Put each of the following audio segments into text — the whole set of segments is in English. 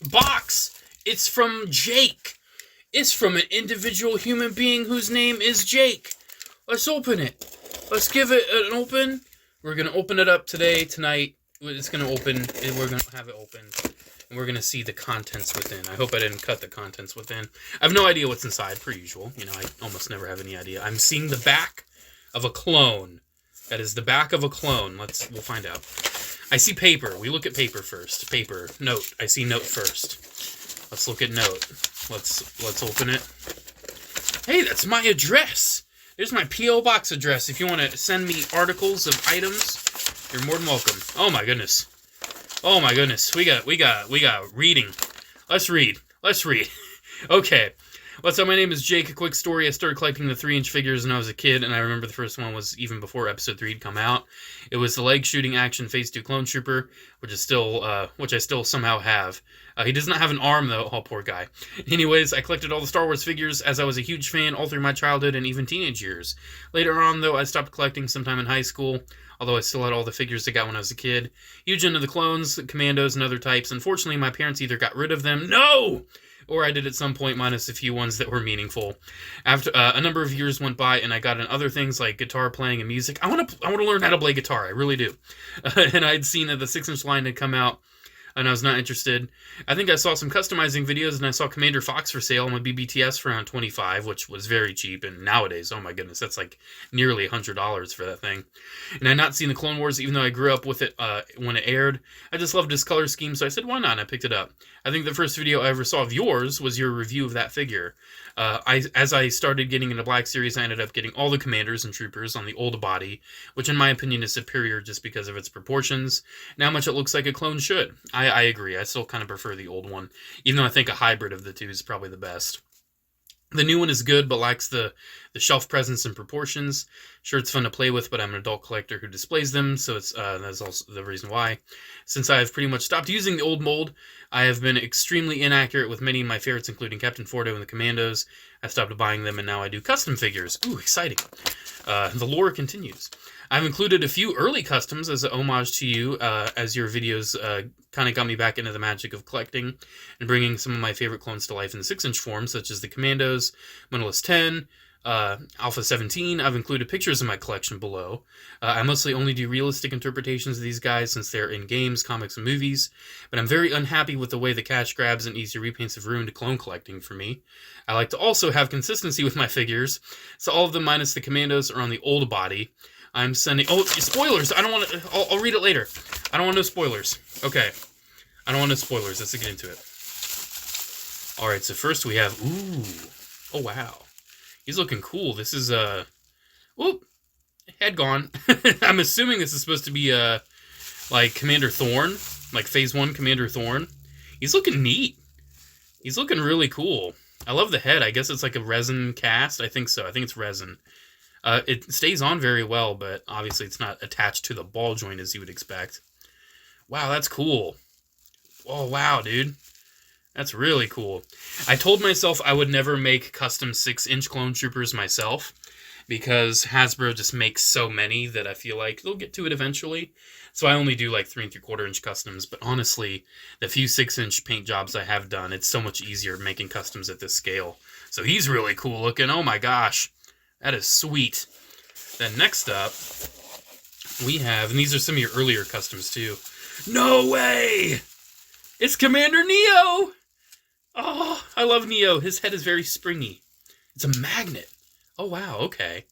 box. It's from Jake. It's from an individual human being whose name is Jake. Let's open it. Let's give it an open. We're going to open it up tonight. It's going to open, and we're going to have it open. And we're going to see the contents within. I hope I didn't cut the contents within. I have no idea what's inside, per usual. You know, I almost never have any idea. I'm seeing the back of a clone. That is the back of a clone. We'll find out. I see paper. We look at paper first. Paper. Note. I see note first. Let's look at note. Let's open it. Hey, that's my address. There's my P.O. Box address. If you want to send me articles of items, you're more than welcome. Oh my goodness. Oh my goodness. We got reading. Let's read. Okay. What's up? My name is Jake. A quick story. I started collecting the 3-inch figures when I was a kid, and I remember the first one was even before episode 3 had come out. It was the leg shooting action Phase 2 Clone Trooper, which I still somehow have. He does not have an arm, though. Oh, poor guy. Anyways, I collected all the Star Wars figures as I was a huge fan all through my childhood and even teenage years. Later on, though, I stopped collecting sometime in high school, although I still had all the figures I got when I was a kid. Huge into the clones, the commandos, and other types. Unfortunately, my parents either got rid of them, or I did at some point, minus a few ones that were meaningful. After a number of years went by, and I got in other things like guitar playing and music. I want to learn how to play guitar. I really do. And I'd seen that the 6-inch line had come out, and I was not interested. I think I saw some customizing videos, and I saw Commander Fox for sale on my BBTS for around $25, which was very cheap. And nowadays, oh my goodness, that's like nearly $100 for that thing. And I'd not seen the Clone Wars, even though I grew up with it when it aired. I just loved this color scheme, so I said, why not? And I picked it up. I think the first video I ever saw of yours was your review of that figure. As I started getting into Black Series, I ended up getting all the Commanders and Troopers on the old body, which in my opinion is superior just because of its proportions and how much it looks like a clone should. I agree. I still kind of prefer the old one, even though I think a hybrid of the two is probably the best. The new one is good, but lacks the shelf presence and proportions. Sure, it's fun to play with, but I'm an adult collector who displays them, so that's also the reason why. Since I have pretty much stopped using the old mold, I have been extremely inaccurate with many of my favorites, including Captain Fordo and the Commandos. I stopped buying them, and now I do custom figures. Ooh, exciting. The lore continues. I've included a few early customs as an homage to you, as your videos kind of got me back into the magic of collecting and bringing some of my favorite clones to life in the 6-inch form, such as the Commandos, Monolith 10, Alpha 17. I've included pictures of my collection below. I mostly only do realistic interpretations of these guys since they're in games, comics, and movies, but I'm very unhappy with the way the cash grabs and easy repaints have ruined clone collecting for me. I like to also have consistency with my figures, so all of them minus the Commandos are on the old body. I'm sending... Oh, spoilers! I don't want to... I'll read it later. I don't want no spoilers. Okay. I don't want no spoilers. Let's get into it. Alright, so first we have... Ooh. Oh, wow. He's looking cool. This is, Whoop. Head gone. I'm assuming this is supposed to be, like, Commander Thorn. Like, Phase 1 Commander Thorn. He's looking neat. He's looking really cool. I love the head. I guess it's like a resin cast. I think so. I think it's resin. It stays on very well, but obviously it's not attached to the ball joint as you would expect. Wow, that's cool. Oh, wow, dude. That's really cool. I told myself I would never make custom 6-inch clone troopers myself because Hasbro just makes so many that I feel like they'll get to it eventually. So I only do like 3 3/4-inch customs, but honestly, the few 6-inch paint jobs I have done, it's so much easier making customs at this scale. So he's really cool looking. Oh my gosh. That is sweet. Then next up, we have, and these are some of your earlier customs too. No way! It's Commander Neo! Oh, I love Neo. His head is very springy. It's a magnet. Oh, wow, okay.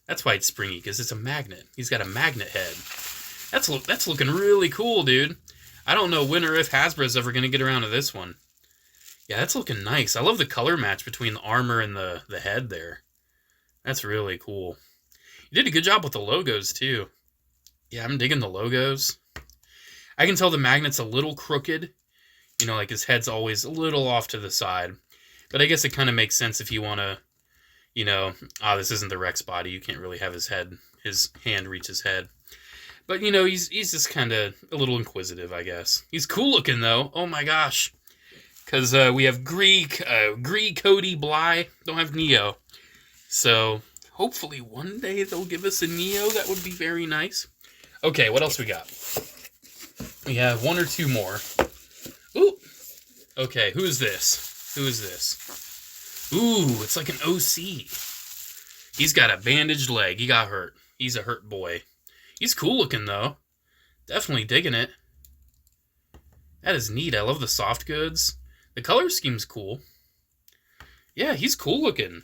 That's why it's springy, because it's a magnet. He's got a magnet head. That's looking really cool, dude. I don't know when or if Hasbro's ever going to get around to this one. Yeah, that's looking nice. I love the color match between the armor and the head there. That's really cool. You did a good job with the logos, too. Yeah, I'm digging the logos. I can tell the magnet's a little crooked. You know, like his head's always a little off to the side. But I guess it kind of makes sense if you want to, you know, this isn't the Rex body. You can't really have his hand reach his head. But, you know, he's just kind of a little inquisitive, I guess. He's cool looking, though. Oh, my gosh. Because we have Greek, Cody, Bly. Don't have Neo. So, hopefully one day they'll give us a Neo. That would be very nice. Okay, what else we got? We have 1 or 2 more. Ooh. Okay, who is this? Who is this? Ooh, it's like an OC. He's got a bandaged leg. He got hurt. He's a hurt boy. He's cool looking, though. Definitely digging it. That is neat. I love the soft goods. The color scheme's cool. Yeah, he's cool looking.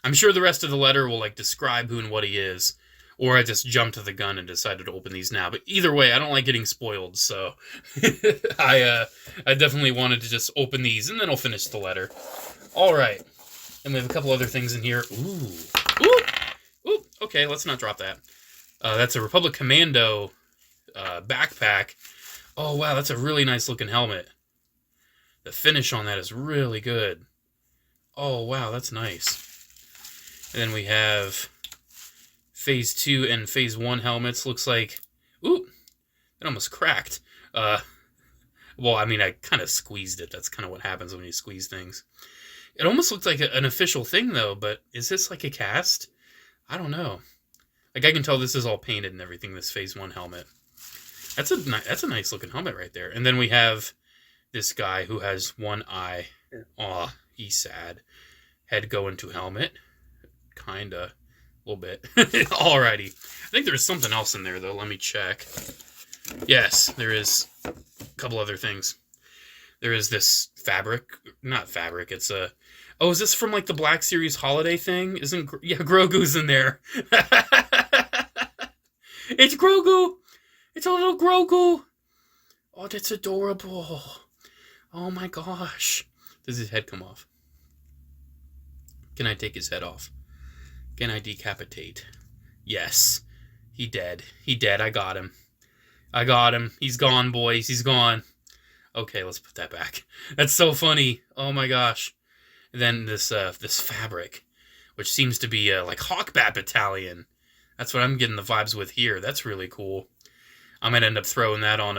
I'm sure the rest of the letter will, like, describe who and what he is. Or I just jumped to the gun and decided to open these now. But either way, I don't like getting spoiled, so I definitely wanted to just open these, and then I'll finish the letter. All right. And we have a couple other things in here. Ooh. Ooh. Ooh. Okay, let's not drop that. That's a Republic Commando backpack. Oh, wow, that's a really nice looking helmet. The finish on that is really good. Oh, wow, that's nice. And then we have Phase 2 and Phase 1 helmets. Looks like... Ooh, it almost cracked. Well, I mean, I kind of squeezed it. That's kind of what happens when you squeeze things. It almost looks like an official thing, though, but is this like a cast? I don't know. Like, I can tell this is all painted and everything, this Phase 1 helmet. That's a nice looking helmet right there. And then we have this guy who has one eye. Aw, he's sad. Head going to helmet. Kinda. A little bit. Alrighty. I think there's something else in there, though. Let me check. Yes, there is a couple other things. There is this fabric. Not fabric, it's a... Oh, is this from, like, the Black Series holiday thing? Yeah, Grogu's in there. It's Grogu! It's a little Grogu! Oh, that's adorable. Oh, my gosh. Does his head come off? Can I take his head off? Can I decapitate? Yes. He dead. He dead. I got him. I got him. He's gone, boys. He's gone. Okay, let's put that back. That's so funny. Oh, my gosh. And then this fabric, which seems to be like Hawkbat Battalion. That's what I'm getting the vibes with here. That's really cool. I might end up throwing that on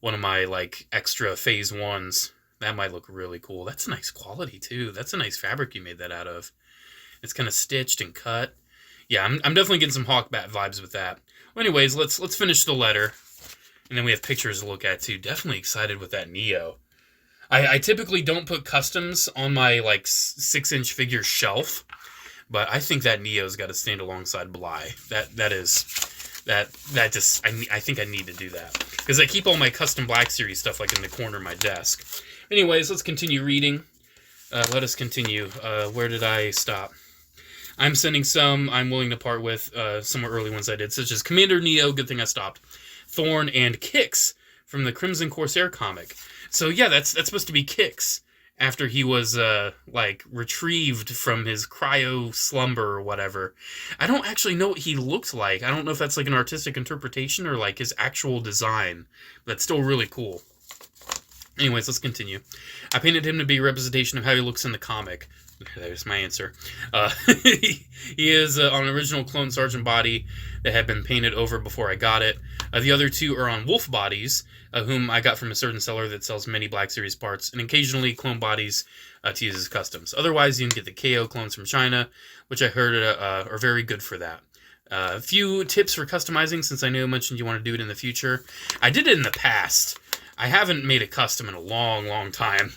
one of my like extra Phase 1s. That might look really cool. That's a nice quality too. That's a nice fabric you made that out of. It's kind of stitched and cut. Yeah, I'm definitely getting some Hawkbat vibes with that. Well, anyways, let's finish the letter, and then we have pictures to look at too. Definitely excited with that Neo. I typically don't put customs on my like 6-inch figure shelf, but I think that Neo's got to stand alongside Bly. I think I need to do that because I keep all my custom Black Series stuff like in the corner of my desk. Anyways, let's continue reading. Let us continue. Where did I stop? I'm sending some I'm willing to part with, some early ones I did, such as Commander Neo, good thing I stopped, Thorn, and Kix from the Crimson Corsair comic. So yeah, that's supposed to be Kix after he was like retrieved from his cryo slumber or whatever. I don't actually know what he looked like. I don't know if that's like an artistic interpretation or like his actual design. But that's still really cool. Anyways, let's continue. I painted him to be a representation of how he looks in the comic. There's my answer. He is on an original clone Sergeant body that had been painted over before I got it. The other two are on Wolf bodies, whom I got from a certain seller that sells many Black Series parts, and occasionally clone bodies to use as customs. Otherwise, you can get the KO clones from China, which I heard are very good for that. A few tips for customizing, since I know you mentioned you want to do it in the future. I did it in the past. I haven't made a custom in a long, long time.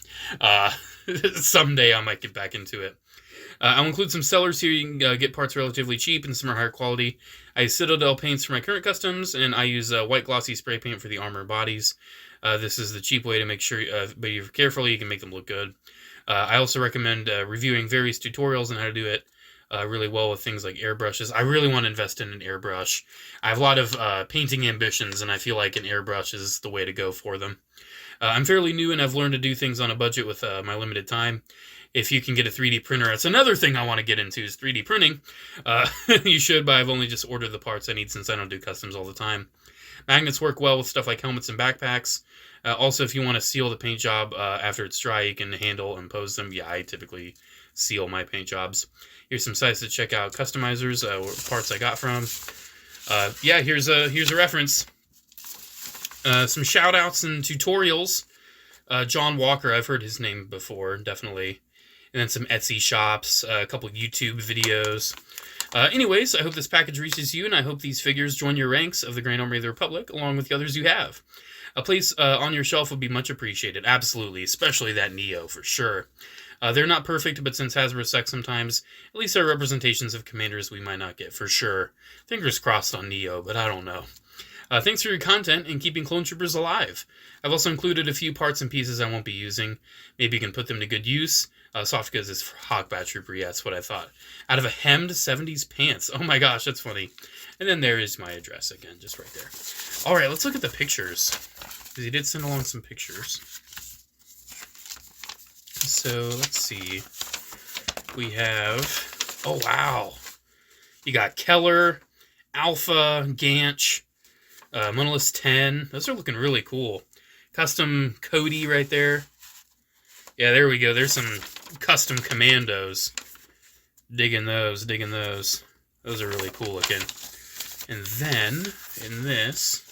Someday I might get back into it. I'll include some sellers here. You can get parts relatively cheap and some are higher quality. I use Citadel paints for my current customs, and I use white glossy spray paint for the armor bodies. This is the cheap way to make sure, but if you're careful, you can make them look good. I also recommend reviewing various tutorials on how to do it really well with things like airbrushes. I really want to invest in an airbrush. I have a lot of painting ambitions, and I feel like an airbrush is the way to go for them. I'm fairly new, and I've learned to do things on a budget with my limited time. If you can get a 3D printer, that's another thing I want to get into is 3D printing. You should, but I've only just ordered the parts I need since I don't do customs all the time. Magnets work well with stuff like helmets and backpacks. Also, if you want to seal the paint job after it's dry, you can handle and pose them. Yeah, I typically seal my paint jobs. Here's some sites to check out customizers, parts I got from. Yeah, here's a reference. Some shout outs and tutorials. John Walker, I've heard his name before, definitely. And then some Etsy shops, a couple YouTube videos. Anyways, I hope this package reaches you, and I hope these figures join your ranks of the Grand Army of the Republic, along with the others you have. A place on your shelf would be much appreciated. Absolutely, especially that Neo, for sure. They're not perfect, but since Hasbro sucks sometimes, at least they're representations of commanders we might not get, for sure. Fingers crossed on Neo, but I don't know. Thanks for your content and keeping clone troopers alive. I've also included a few parts and pieces I won't be using. Maybe you can put them to good use. Soft goods is for Hawkbat Trooper, yeah, that's what I thought. Out of a hemmed 70s pants. Oh my gosh, that's funny. And then there is my address again, just right there. Alright, let's look at the pictures. Because he did send along some pictures. So, let's see. We have... Oh, wow. You got Keller, Alpha, Ganch, Monolith 10. Those are looking really cool. Custom Cody right there. Yeah, there we go. There's some custom commandos. Digging those, digging those. Those are really cool looking. And then, in this,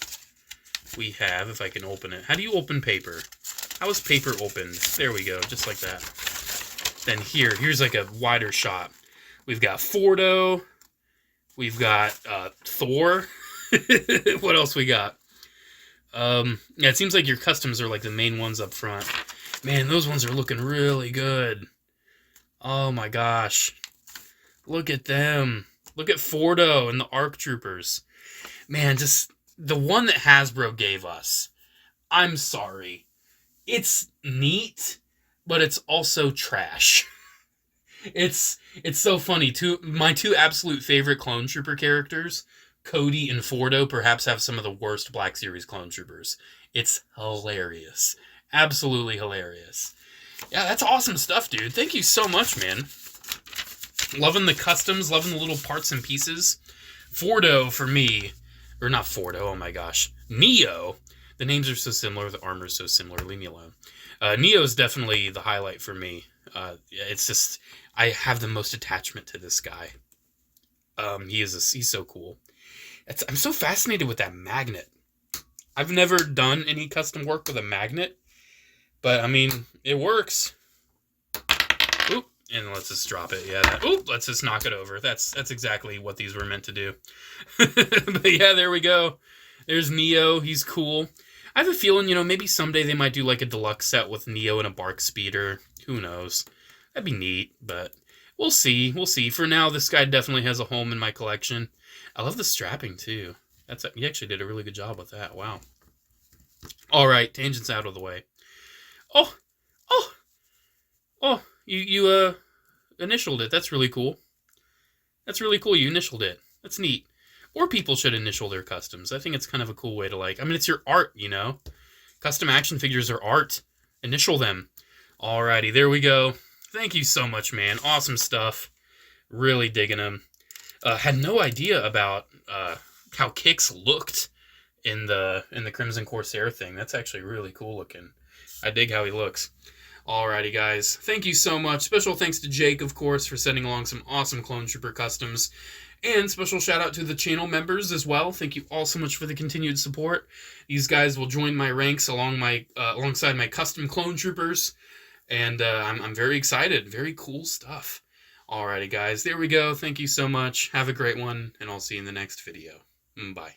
we have, if I can open it. How do you open paper? How is paper opened? There we go, just like that. Then here's like a wider shot. We've got Fordo. We've got Thor. What else we got? Yeah, it seems like your customs are like the main ones up front. Man, those ones are looking really good. Oh my gosh. Look at them. Look at Fordo and the ARC Troopers. Man, just the one that Hasbro gave us. I'm sorry. It's neat, but it's also trash. It's so funny. My two absolute favorite Clone Trooper characters, Cody and Fordo, perhaps have some of the worst Black Series Clone Troopers. It's hilarious. Absolutely hilarious. Yeah, that's awesome stuff, dude. Thank you so much, man. Loving the customs, loving the little parts and pieces. Fordo, for me, or not Fordo, oh my gosh. Neo, the names are so similar, the armor is so similar, leave me alone. Neo is definitely the highlight for me. It's just, I have the most attachment to this guy. He's so cool. I'm so fascinated with that magnet. I've never done any custom work with a magnet, but I mean, it works. Oop, and let's just drop it. Yeah. Oop, let's just knock it over. That's exactly what these were meant to do. But yeah, there we go. There's Neo. He's cool. I have a feeling, maybe someday they might do like a deluxe set with Neo and a Bark Speeder. Who knows? That'd be neat, but we'll see. We'll see. For now, this guy definitely has a home in my collection. I love the strapping too. You actually did a really good job with that. Wow. All right, tangents out of the way. Oh, you initialed it. That's really cool. That's really cool. You initialed it. That's neat. More people should initial their customs. I think it's kind of a cool way to it's your art, Custom action figures are art. Initial them. Alrighty, there we go. Thank you so much, man. Awesome stuff. Really digging them. Had no idea about how Kix looked in the Crimson Corsair thing. That's actually really cool looking. I dig how he looks. Alrighty, guys. Thank you so much. Special thanks to Jake, of course, for sending along some awesome Clone Trooper customs. And special shout out to the channel members as well. Thank you all so much for the continued support. These guys will join my ranks alongside my custom Clone Troopers. And I'm very excited. Very cool stuff. Alrighty, guys. There we go. Thank you so much. Have a great one. And I'll see you in the next video. Bye.